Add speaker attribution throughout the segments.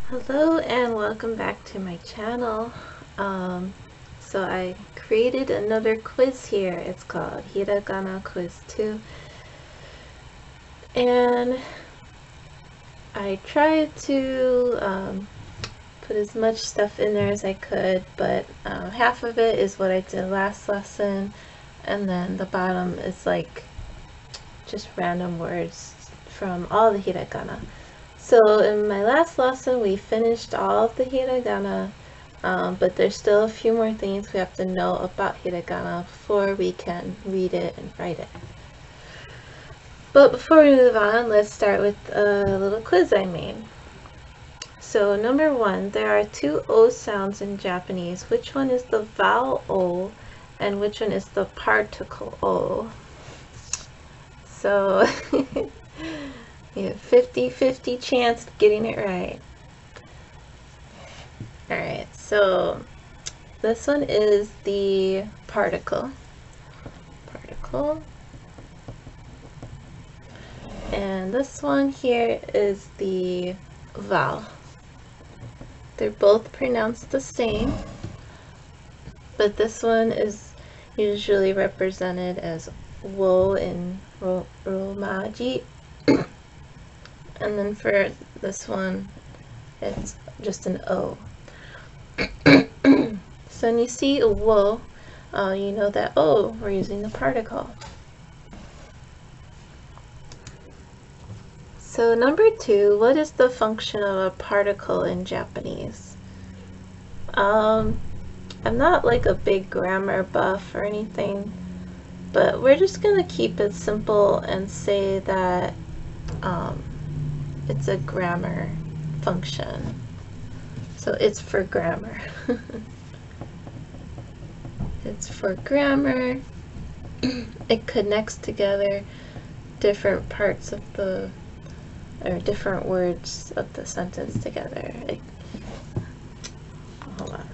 Speaker 1: Hello and welcome back to my channel. So I created another quiz here. It's called Hiragana Quiz 2. And I tried to put as much stuff in there as I could, but half of it is what I did last lesson, and then the bottom is like just random words from all the hiragana. So in my last lesson we finished all of the hiragana, but there's still a few more things we have to know about hiragana before we can read it and write it. But before we move on, let's start with a little quiz I made. So number 1, there are two O sounds in Japanese. Which one is the vowel O and which one is the particle O? So you have 50-50 chance of getting it right. Alright, so this one is the particle. And this one here is the vowel. They're both pronounced the same, but this one is usually represented as wo in Romaji. And then for this one, it's just an O. So when you see a wo, you know that, oh, we're using the particle. So number 2, what is the function of a particle in Japanese? I'm not like a big grammar buff or anything, but we're just going to keep it simple and say that it's a grammar function. So it's for grammar. It's for grammar. It connects together different parts of the, or different words of the sentence together. Hold on.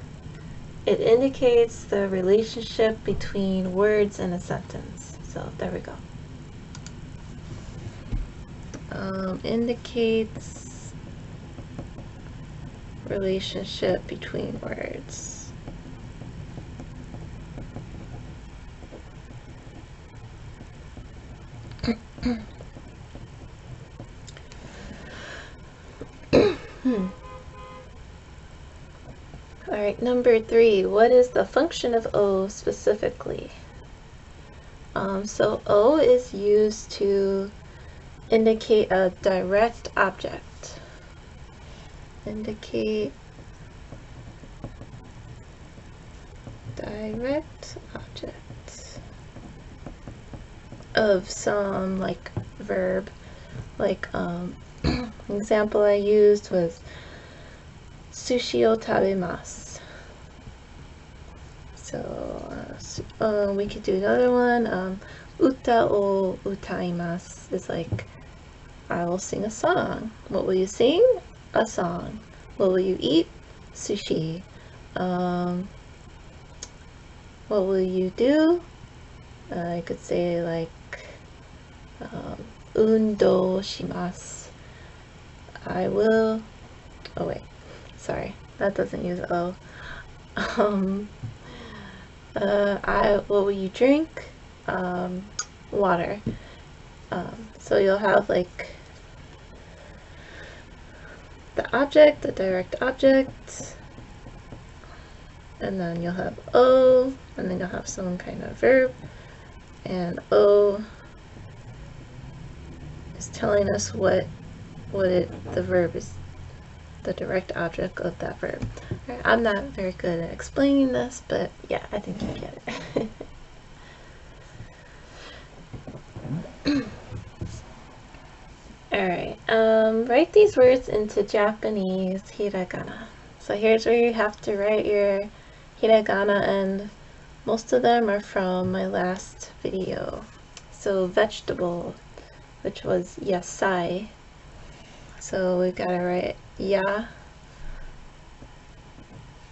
Speaker 1: It indicates the relationship between words in a sentence. So there we go. Indicates relationship between words. Alright, number 3, what is the function of O specifically? So O is used to indicate a direct object. Indicate direct object of some like verb. Like example I used was sushi o tabemasu. So we could do another one. Uta o utaimasu is like, I will sing a song. What will you sing? A song. What will you eat? Sushi. What will you do? I could say like undo shimasu. I will. Oh wait, sorry, that doesn't use O. What will you drink? Water. So you'll have like the object, the direct object, and then you'll have O, and then you'll have some kind of verb, and O is telling us what the verb is, the direct object of that verb. Right, I'm not very good at explaining this, but yeah, I think you get it. Alright, write these words into Japanese hiragana. So here's where you have to write your hiragana, and most of them are from my last video. So vegetable, which was yasai. So we gotta write ya,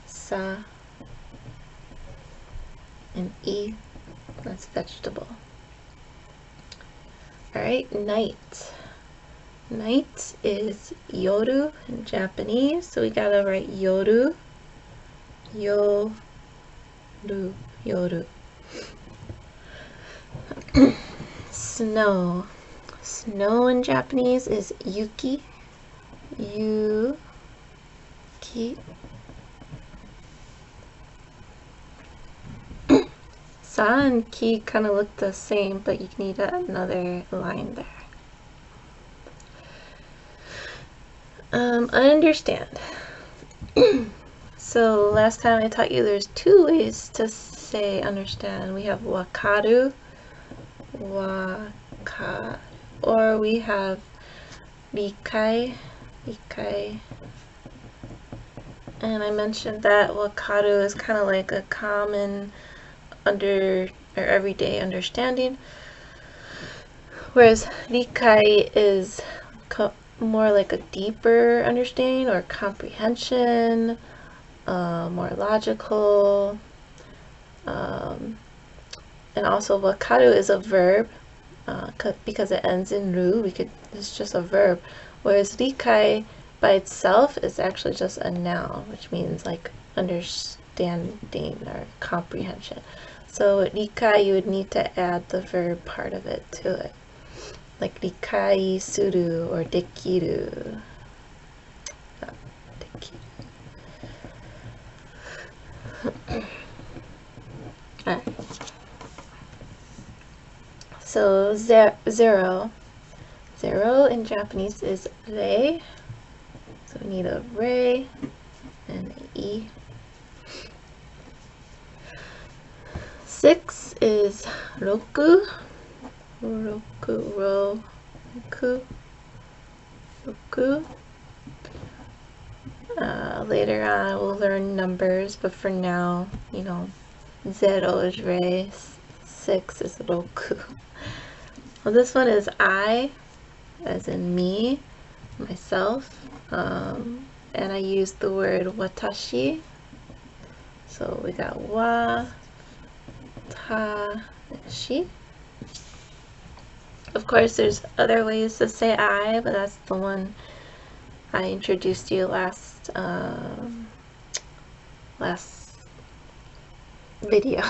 Speaker 1: sa, and I. That's vegetable. Alright, night. Night is yoru in Japanese, so we gotta write yoru, yoru, yoru. Snow. Snow in Japanese is yuki, yuki. Sa and ki kind of look the same, but you need another line there. Understand. So last time I taught you there's two ways to say understand. We have wakaru, or we have rikai, and I mentioned that wakaru is kind of like a common or everyday understanding, whereas rikai is more like a deeper understanding or comprehension, more logical, and also wakaru is a verb because it ends in ru. It's just a verb, whereas rikai by itself is actually just a noun, which means like understanding or comprehension. So with rikai you would need to add the verb part of it to it, like rikai suru or dekiru. Alright. So zero in Japanese is rei. So we need a rei and an e. 6 is roku. Later on we'll learn numbers, but for now, 0 is rei, 6 is roku. Well, this one is I, as in me, myself, and I used the word watashi. So we got wa, ta, and shi. Of course, there's other ways to say I, but that's the one I introduced you last video,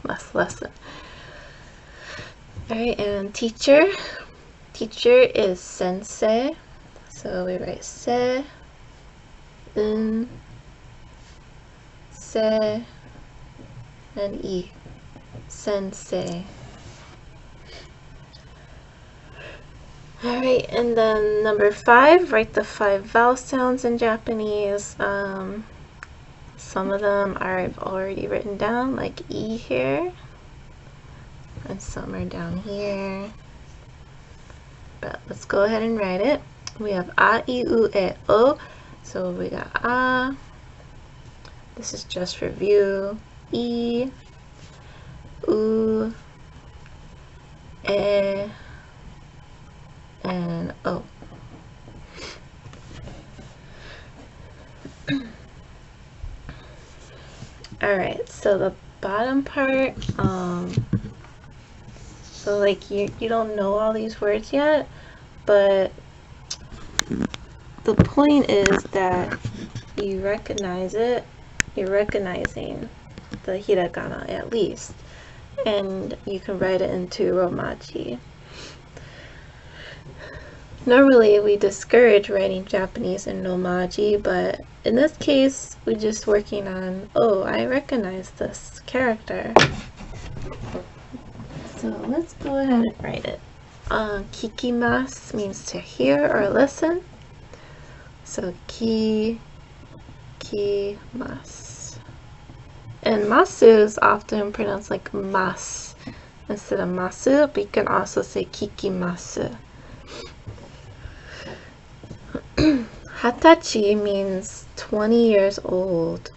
Speaker 1: last lesson. Alright, and teacher. Teacher is sensei. So we write se, se, and e. Sensei. Alright, and then number 5, write the 5 vowel sounds in Japanese. Some of them I've already written down, like E here, and some are down here. But let's go ahead and write it. We have A, I, U, E, O. So we got A. This is just review. E, U, E, and O. Alright, so the bottom part, so like you don't know all these words yet, but the point is that you recognize it, you're recognizing the hiragana at least, and you can write it into romaji. Normally we discourage writing Japanese in romaji, but in this case we're just working on, oh, I recognize this character. So let's go ahead and write it. Kikimasu means to hear or listen. So kimasu. And masu is often pronounced like mas instead of masu, but you can also say kikimasu. Hatachi means 20 years old.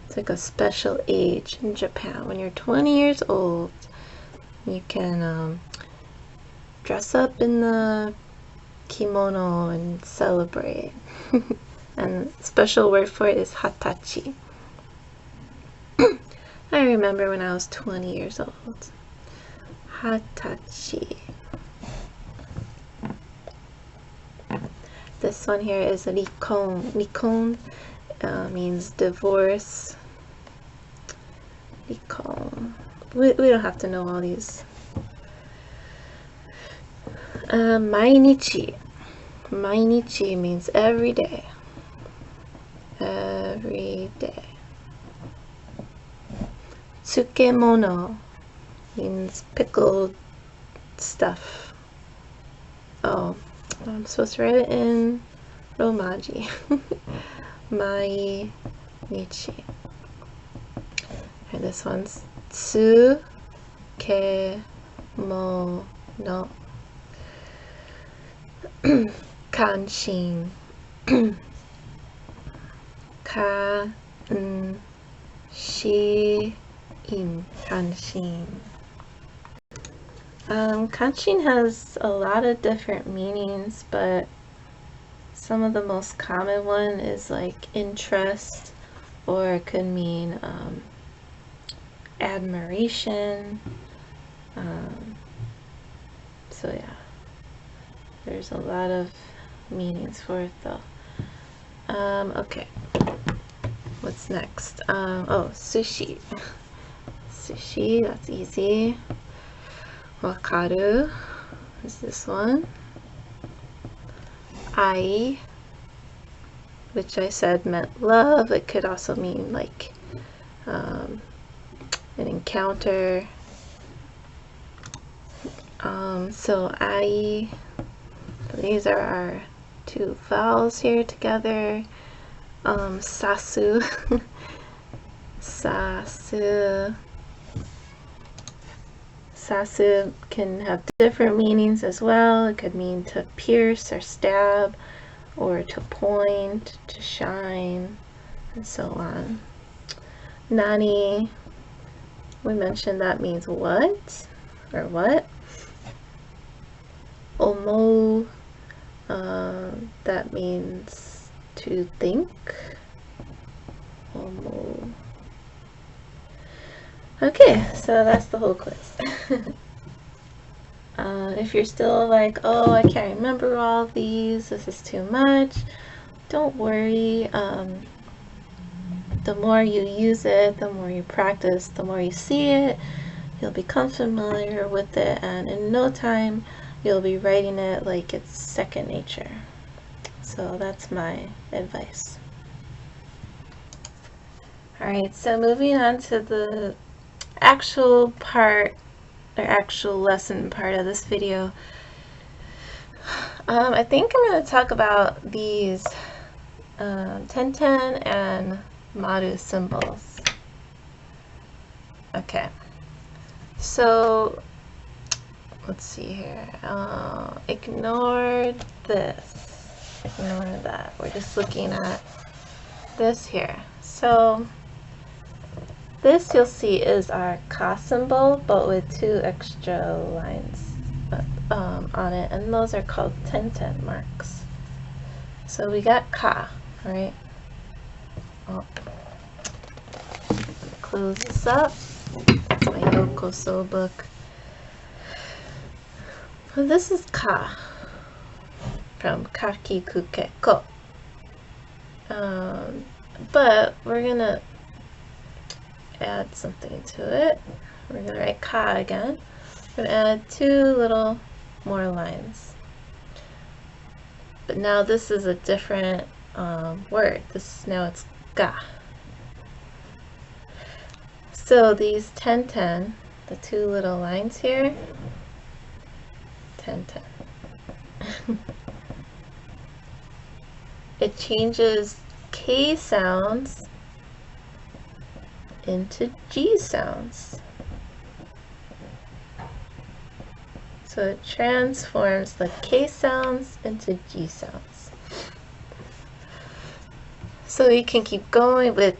Speaker 1: It's like a special age in Japan. When you're 20 years old, you can dress up in the kimono and celebrate. And special word for it is hatachi. I remember when I was 20 years old. Hatachi. This one here is rikon. Rikon means divorce. Rikon. We don't have to know all these. Mainichi. Mainichi means every day. Every day. Tsukemono means pickled stuff. Oh, I'm supposed to write it in Romaji. Mainichi. And this one's Tsukemono. Kanshin. Kanshin. Kanshin has a lot of different meanings, but some of the most common one is like interest, or it could mean admiration. So yeah, there's a lot of meanings for it though. Okay, what's next? Oh, sushi. Sushi, that's easy. Wakaru is this one. Ai, which I said meant love. It could also mean like an encounter. So ai, these are our two vowels here together. Sasu. Sasu. Sasu can have different meanings as well. It could mean to pierce or stab, or to point, to shine, and so on. Nani, we mentioned that means what, or what. Omo, that means to think. Omo. Okay, so that's the whole quiz. If you're still like, oh, I can't remember all of these, this is too much, don't worry. The more you use it, the more you practice, the more you see it, you'll become familiar with it, and in no time you'll be writing it like it's second nature. So that's my advice. Alright, so moving on to the actual part, or actual lesson part of this video. I think I'm going to talk about these Ten Ten and Maru symbols. Okay, so let's see here. Ignore this. Ignore that. We're just looking at this here. So this you'll see is our ka symbol, but with two extra lines on it, and those are called Ten Ten marks. So we got ka, right? Oh. Close this up. That's my Yokoso book. Well, this is ka from Kaki Kuke Ko. But we're gonna add something to it. We're gonna write ka again. We're gonna add two little more lines. But now this is a different word. Now it's ga. So these Ten Ten, the two little lines here, Ten Ten. It changes K sounds into G sounds. So it transforms the K sounds into G sounds. So we can keep going with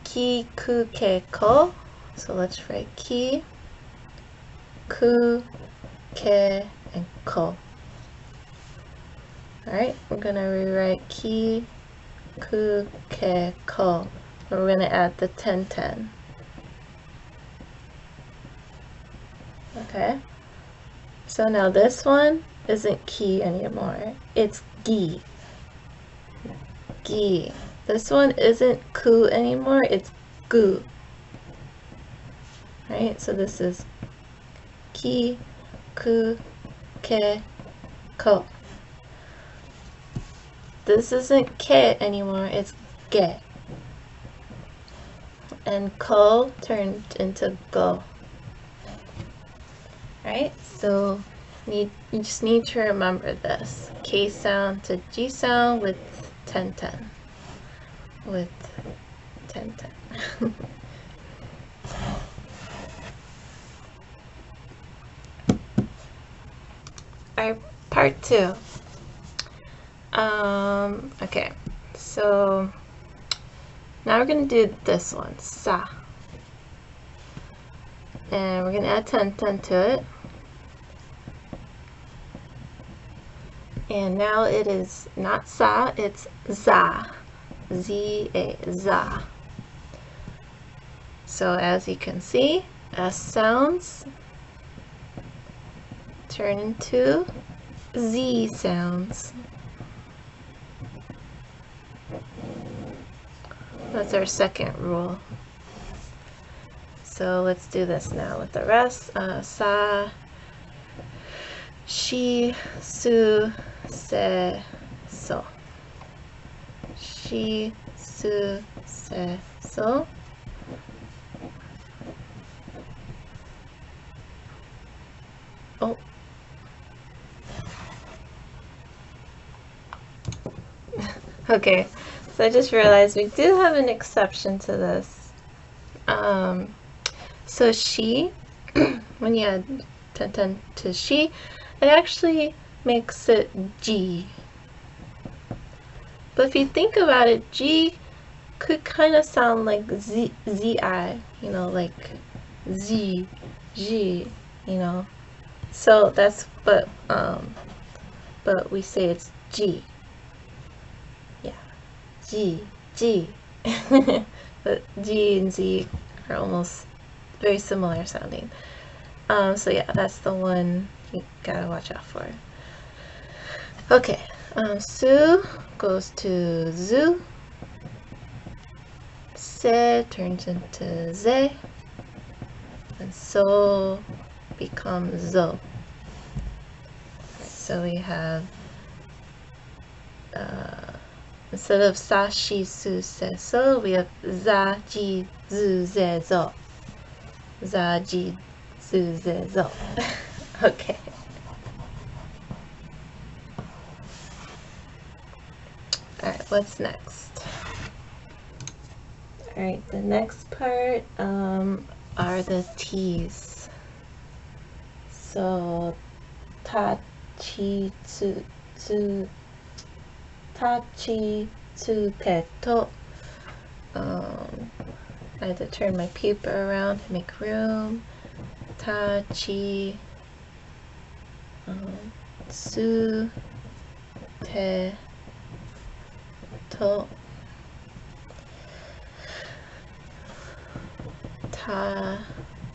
Speaker 1: ki, ku, ke, ko. So let's write ki, ku, ke, and ko. Alright, we're going to rewrite ki, ku, ke, ko. And we're going to add the Ten Ten. Okay, so now this one isn't ki anymore. It's gi. Gi. This one isn't ku anymore. It's gu. Right? So this is ki, ku, ke, ko. This isn't ke anymore. It's ge. And ko turned into go. Right? So you just need to remember this. K sound to G sound with ten ten. With ten ten. Alright, part 2. Okay, so now we're gonna do this one, sa. And we're gonna add ten ten to it. And now it is not sa, it's za. Z-A, za. So as you can see, S sounds turn into Z sounds. That's our second rule. So let's do this now with the rest. Sa, shi, su, se, so. Shi, su, se, so. Oh. Okay, so I just realized we do have an exception to this. So she, when you add ten ten to she, it actually makes it G. But if you think about it, G could kind of sound like Z-I, you know, like Z, G, you know. So that's, but we say it's G. Yeah, G, G. But G and Z are almost very similar sounding. So yeah, that's the one you gotta watch out for. Okay, su goes to zu. Se turns into ze. And so becomes zo. So we have, instead of sa, shi, su, se, so, we have za, ji, zu, ze, zo. Za, ji, zu, ze, zo. Okay. Alright, what's next? Alright, the next part are the T's. So, ta, chi, tsu, ta, chi, tsu, te, to. I had to turn my paper around to make room. Ta, chi, tsu, te, to. Ta,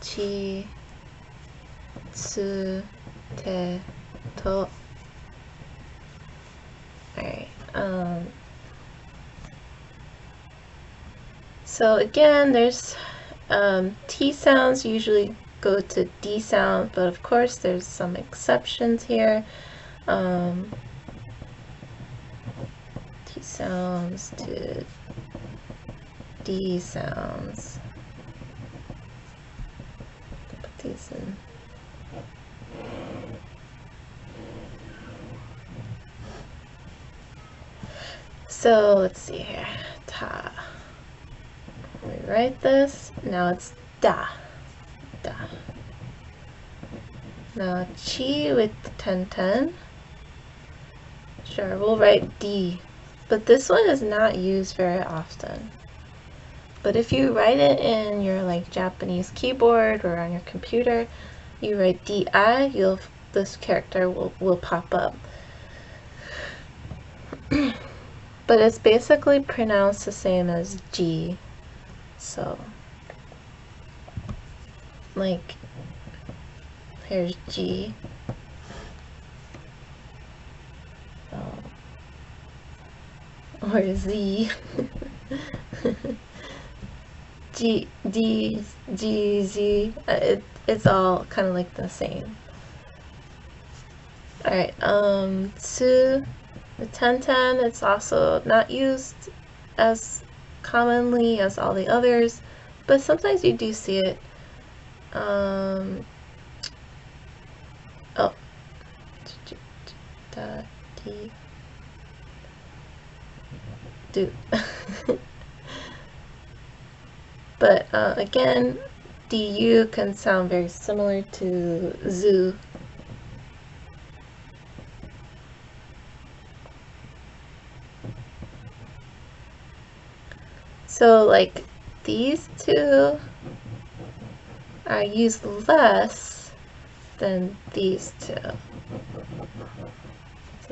Speaker 1: chi, tsu, te, to. Alright, so again, there's T sounds usually go to D sound, but of course there's some exceptions here. T sounds to D sounds. Put these in. So let's see here. Ta. We write this. Now it's da. Da. Now chi with 10-10. Sure, we'll write D. But this one is not used very often. But if you write it in your like Japanese keyboard or on your computer, you write DI, this character will pop up. But it's basically pronounced the same as G. So, like, here's G. or Z. G, D, G, Z. It's all kind of like the same. Alright, to the 10-10, it's also not used as commonly as all the others, but sometimes you do see it. Oh. Da, di, do. But again, DU can sound very similar to zoo. So like these two are used less than these two. So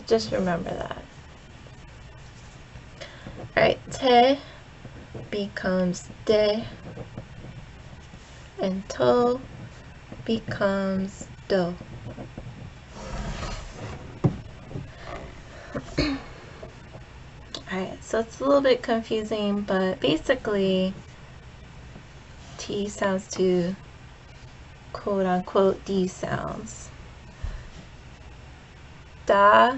Speaker 1: just remember that. Alright, te becomes de, and to becomes do. Alright, so it's a little bit confusing, but basically T sounds to quote unquote D sounds. Da,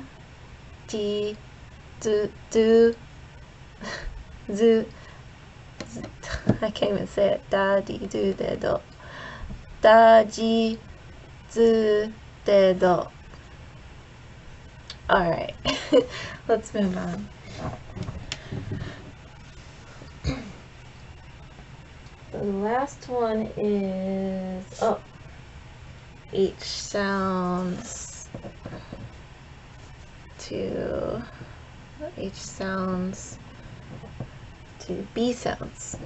Speaker 1: di, do, zu, I can't even say it. Da, di, do, de, do. Da, ji, zu, de, do. Alright, let's move on. The last one is, H sounds to B sounds.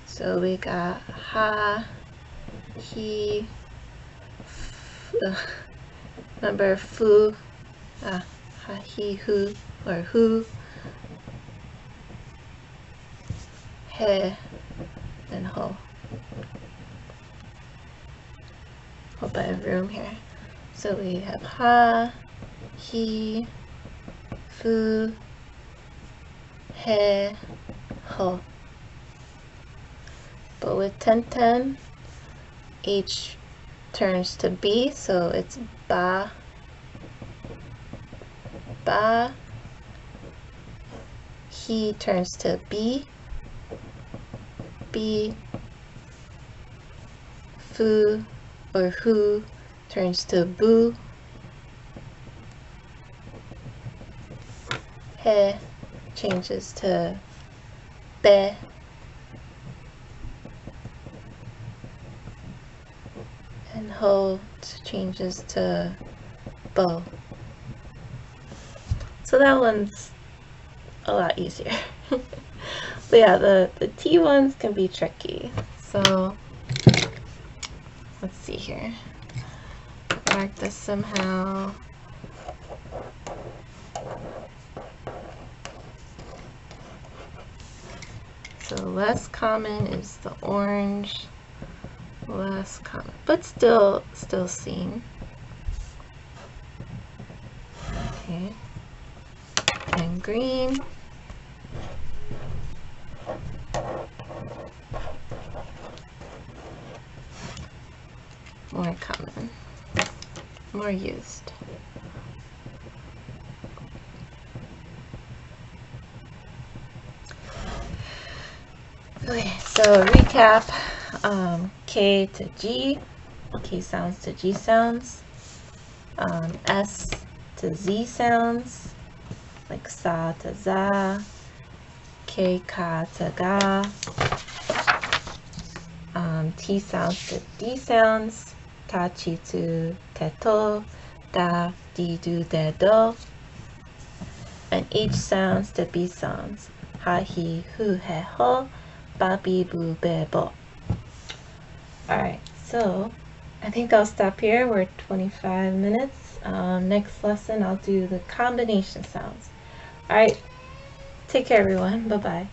Speaker 1: So we got ha, he, remember fu, ha, he, hu, or who, he, and ho. Hope I have room here. So we have ha, he, fu, he, ho. But with 10-10, H turns to B, so it's ba, ba. He turns to B, B. Fu or who turns to bu. He changes to be. And ho changes to bo. So that one's a lot easier. But yeah, the T ones can be tricky. So let's see here. Mark this somehow. So less common is the orange. Less common, but still seen. Okay. And green. More common. More used. Okay, so recap. K to G, K sounds to G sounds, S to Z sounds, like sa to za, K ka to ga, T sounds to D sounds, ta chi to te to, da di do de do, and H sounds to B sounds, ha hi hu he ho, ba bi bu be bo. Alright, so I think I'll stop here. We're 25 minutes. Next lesson, I'll do the combination sounds. Alright, take care everyone. Bye-bye.